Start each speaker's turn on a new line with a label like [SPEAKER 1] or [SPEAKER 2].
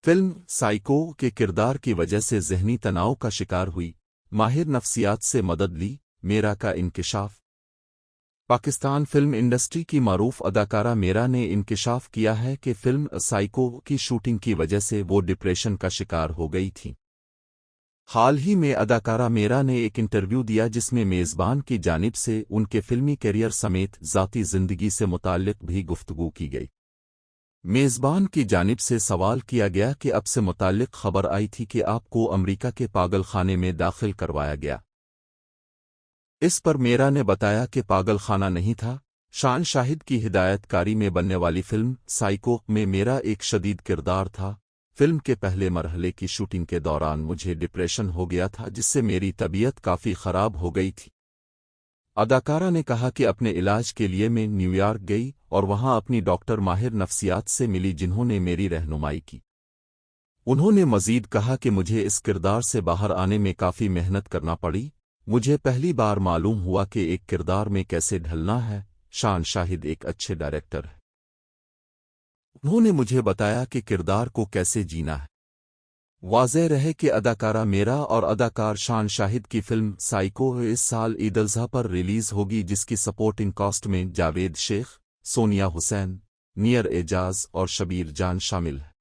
[SPEAKER 1] Film psycho کے کردار کی وجہ سے ذہنی تناؤ کا شکار ہوئی، ماہر نفسیات سے مدد لی، میرا کا انکشاف۔ پاکستان فلم انڈسٹری کی معروف اداکارہ میرا نے انکشاف کیا ہے کہ فلم سائیکو کی شوٹنگ کی وجہ سے وہ ڈپریشن کا شکار ہو گئی تھیں۔ حال ہی میں اداکارہ میرا نے ایک انٹرویو دیا جس میں میزبان کی جانب سے ان کے فلمی کیریئر سمیت ذاتی زندگی سے متعلق بھی گفتگو کی گئی۔ میزبان کی جانب سے سوال کیا گیا کہ اب سے متعلق خبر آئی تھی کہ آپ کو امریکہ کے پاگل خانے میں داخل کروایا گیا۔ اس پر میرا نے بتایا کہ پاگل خانہ نہیں تھا۔ شان شاہد کی ہدایت کاری میں بننے والی فلم سائیکو میں میرا ایک شدید کردار تھا۔ فلم کے پہلے مرحلے کی شوٹنگ کے دوران مجھے ڈپریشن ہو گیا تھا جس سے میری طبیعت کافی خراب ہو گئی تھی۔ اداکارہ نے کہا کہ اپنے علاج کے لیے میں نیو یارک گئی اور وہاں اپنی ڈاکٹر ماہر نفسیات سے ملی جنہوں نے میری رہنمائی کی۔ انہوں نے مزید کہا کہ مجھے اس کردار سے باہر آنے میں کافی محنت کرنا پڑی۔ مجھے پہلی بار معلوم ہوا کہ ایک کردار میں کیسے ڈھلنا ہے۔ شان شاہد ایک اچھے ڈائریکٹر ہے۔ انہوں نے مجھے بتایا کہ کردار کو کیسے جینا ہے۔ واضح رہے کہ اداکارہ میرا اور اداکار شان شاہد کی فلم سائیکو اس سال عید الاضحیٰ پر ریلیز ہوگی، جس کی سپورٹنگ کاسٹ میں جاوید شیخ، سونیا حسین، نیر اعجاز اور شبیر جان شامل ہیں۔